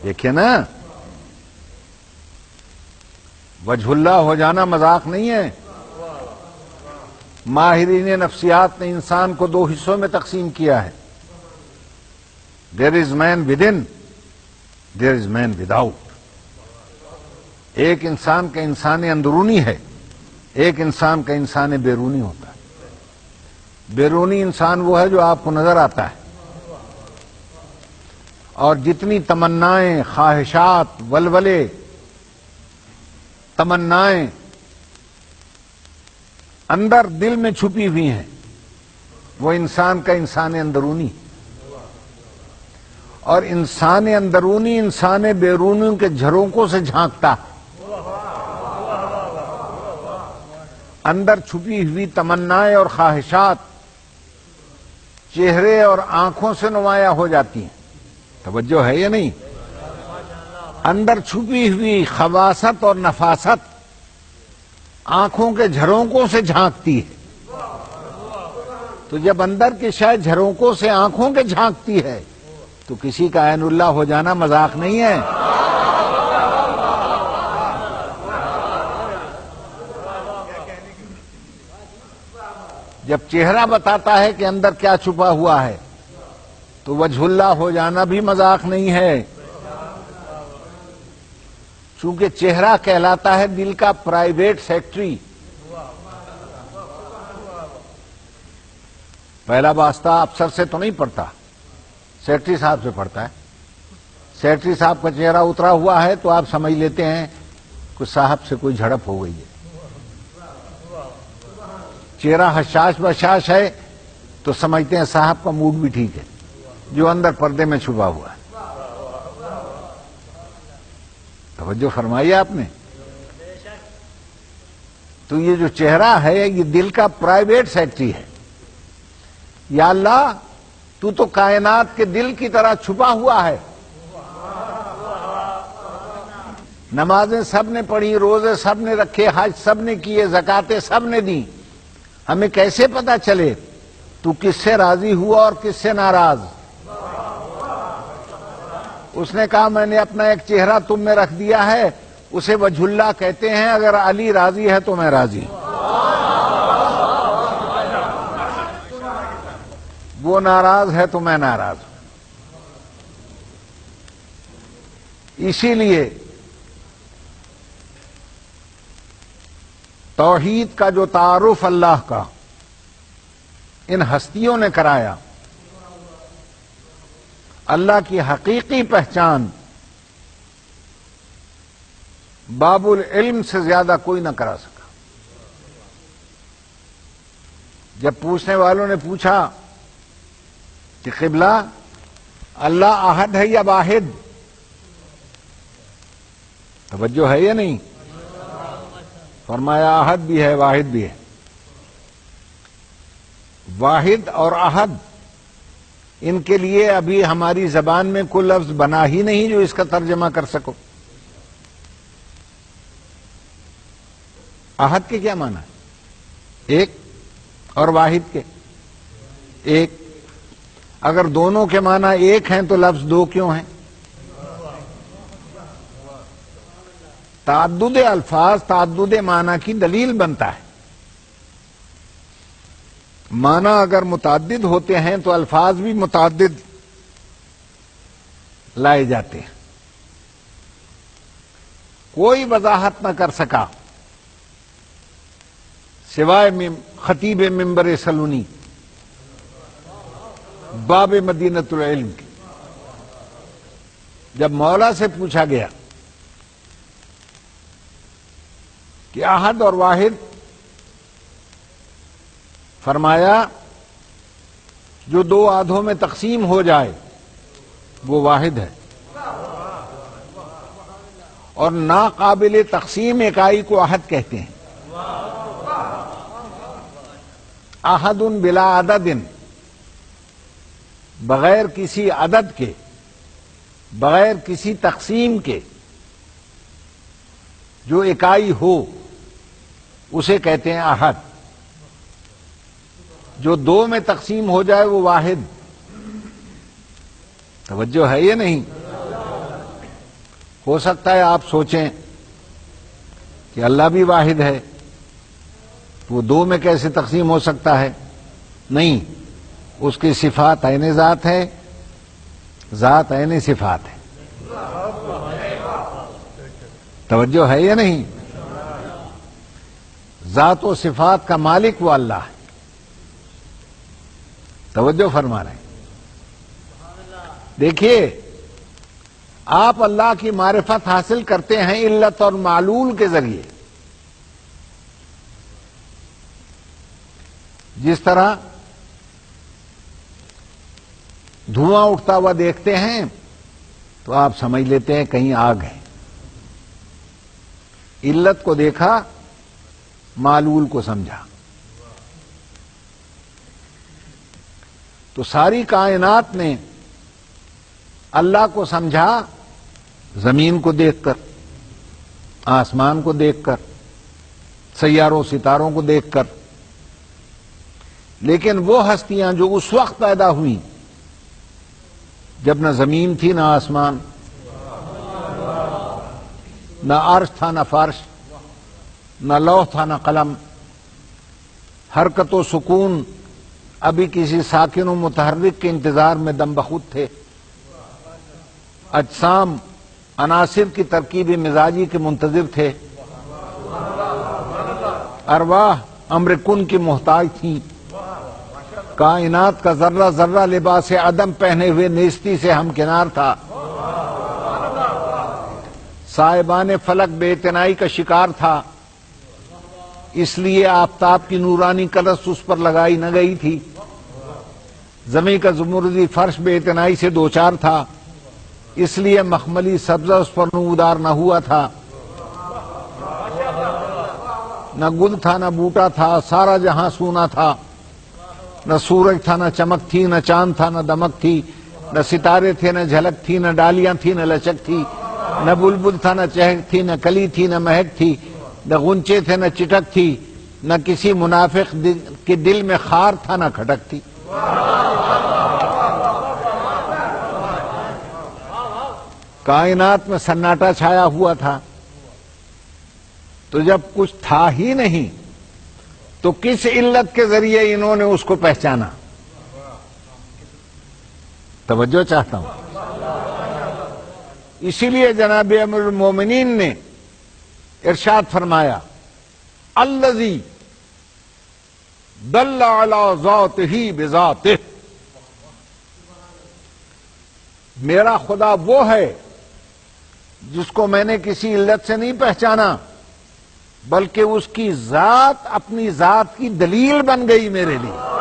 دیکھیے نا، وجہ اللہ ہو جانا مذاق نہیں ہے. ماہرین نفسیات نے انسان کو دو حصوں میں تقسیم کیا ہے. There is man with in, there is man without آؤٹ. ایک انسان کا انسان اندرونی ہے، ایک انسان کا انسان بیرونی ہوتا ہے. بیرونی انسان وہ ہے جو آپ کو نظر آتا ہے، اور جتنی تمنائیں، خواہشات، ولولے، تمنائیں اندر دل میں چھپی ہوئی ہیں، وہ انسان کا انسان اندرونی. اور انسان اندرونی انسان بیرونی کے جھروکوں سے جھانکتا. اندر چھپی ہوئی تمنائیں اور خواہشات چہرے اور آنکھوں سے نمایاں ہو جاتی ہیں. توجہ ہے یا نہیں؟ اندر چھپی ہوئی خباثت اور نفاست آنکھوں کے جھرونکوں سے جھانکتی ہے. تو جب اندر کے شاید جھرونکوں سے آنکھوں کے جھانکتی ہے تو کسی کا عین اللہ ہو جانا مذاق نہیں ہے. جب چہرہ بتاتا ہے کہ اندر کیا چھپا ہوا ہے تو وجہ اللہ ہو جانا بھی مذاق نہیں ہے. چونکہ چہرہ کہلاتا ہے دل کا پرائیویٹ سیکٹری. پہلا واسطہ افسر سے تو نہیں پڑتا، سیکٹری صاحب سے پڑتا ہے. سیکٹری صاحب کا چہرہ اترا ہوا ہے تو آپ سمجھ لیتے ہیں کہ صاحب سے کوئی جھڑپ ہو گئی ہے. چہرہ حشاش بشاش ہے تو سمجھتے ہیں صاحب کا موڈ بھی ٹھیک ہے، جو اندر پردے میں چھپا ہوا ہے. توجہ فرمائی آپ نے. تو یہ جو چہرہ ہے یہ دل کا پرائیویٹ سیکٹری ہے. یا اللہ تو تو کائنات کے دل کی طرح چھپا ہوا ہے. نمازیں سب نے پڑھی، روزے سب نے رکھے، حج سب نے کیے، زکاتیں سب نے دی. ہمیں کیسے پتا چلے تو کس سے راضی ہوا اور کس سے ناراض؟ اس نے کہا میں نے اپنا ایک چہرہ تم میں رکھ دیا ہے، اسے وجہ اللہ کہتے ہیں. اگر علی راضی ہے تو میں راضی، وہ ناراض ہے تو میں ناراض ہوں. اسی لیے توحید کا جو تعارف اللہ کا ان ہستیوں نے کرایا، اللہ کی حقیقی پہچان باب العلم سے زیادہ کوئی نہ کرا سکا. جب پوچھنے والوں نے پوچھا کہ قبلہ اللہ احد ہے یا واحد، توجہ ہے یا نہیں؟ فرمایا احد بھی ہے واحد بھی ہے. واحد اور احد ان کے لیے ابھی ہماری زبان میں کوئی لفظ بنا ہی نہیں جو اس کا ترجمہ کر سکو. احد کے کیا معنی ہے؟ ایک، اور واحد کے ایک. اگر دونوں کے معنی ایک ہیں تو لفظ دو کیوں ہیں؟ تعدد الفاظ تعدد معنی کی دلیل بنتا ہے. معنی اگر متعدد ہوتے ہیں تو الفاظ بھی متعدد لائے جاتے ہیں. کوئی وضاحت نہ کر سکا سوائے خطیب منبر سلونی باب مدینۃ العلم کی. جب مولا سے پوچھا گیا کہ احد اور واحد، فرمایا جو دو آدھوں میں تقسیم ہو جائے وہ واحد ہے، اور ناقابل تقسیم اکائی کو احد کہتے ہیں. احد بلا عدد، بغیر کسی عدد کے، بغیر کسی تقسیم کے جو اکائی ہو اسے کہتے ہیں احد. جو دو میں تقسیم ہو جائے وہ واحد. توجہ ہے یا نہیں؟ ہو سکتا ہے آپ سوچیں کہ اللہ بھی واحد ہے، تو وہ دو میں کیسے تقسیم ہو سکتا ہے؟ نہیں، اس کی صفات عین ذات ہے، ذات عین صفات ہے۔ توجہ ہے یا نہیں؟ ذات و صفات کا مالک وہ اللہ ہے۔ توجہ فرما رہے ہیں؟ دیکھیے، آپ اللہ کی معرفت حاصل کرتے ہیں علت اور معلول کے ذریعے، جس طرح دھواں اٹھتا ہوا دیکھتے ہیں تو آپ سمجھ لیتے ہیں کہیں آگ ہے، علت کو دیکھا، معلول کو سمجھا۔ تو ساری کائنات نے اللہ کو سمجھا زمین کو دیکھ کر، آسمان کو دیکھ کر، سیاروں ستاروں کو دیکھ کر، لیکن وہ ہستیاں جو اس وقت پیدا ہوئیں جب نہ زمین تھی نہ آسمان، نہ عرش تھا نہ فرش، نہ لوح تھا نہ قلم، حرکت و سکون ابھی کسی ساکن و متحرک کے انتظار میں دم بخود تھے، اجسام عناصر کی ترکیب مزاجی کے منتظر تھے، ارواح امر کن کی محتاج تھیں، کائنات کا ذرہ ذرہ لباس عدم پہنے ہوئے نیستی سے ہمکنار تھا، صاحبان فلک بے اعتنائی کا شکار تھا، اس لیے آفتاب کی نورانی کلس اس پر لگائی نہ گئی تھی، زمین کا زمردی فرش بے اعتنائی سے دوچار تھا، اس لیے مخملی سبزہ اس پر نمودار نہ ہوا تھا، نہ گل تھا نہ بوٹا تھا، سارا جہاں سونا تھا، نہ سورج تھا نہ چمک تھی، نہ چاند تھا نہ دمک تھی، نہ ستارے تھے نہ جھلک تھی، نہ ڈالیاں تھی نہ لچک تھی، نہ بلبل تھا نہ چہک تھی، نہ کلی تھی نہ مہک تھی، نہ غنچے تھے نہ چٹک تھی، نہ کسی منافق کے دل میں خار تھا نہ کھٹک تھی۔ کائنات میں سناٹا چھایا ہوا تھا، تو جب کچھ تھا ہی نہیں تو کس علت کے ذریعے انہوں نے اس کو پہچانا؟ توجہ چاہتا ہوں۔ اسی لیے جناب امیر المومنین نے ارشاد فرمایا، الذی دل علی ذاتہ بذاتہ، میرا خدا وہ ہے جس کو میں نے کسی علت سے نہیں پہچانا، بلکہ اس کی ذات اپنی ذات کی دلیل بن گئی میرے لیے۔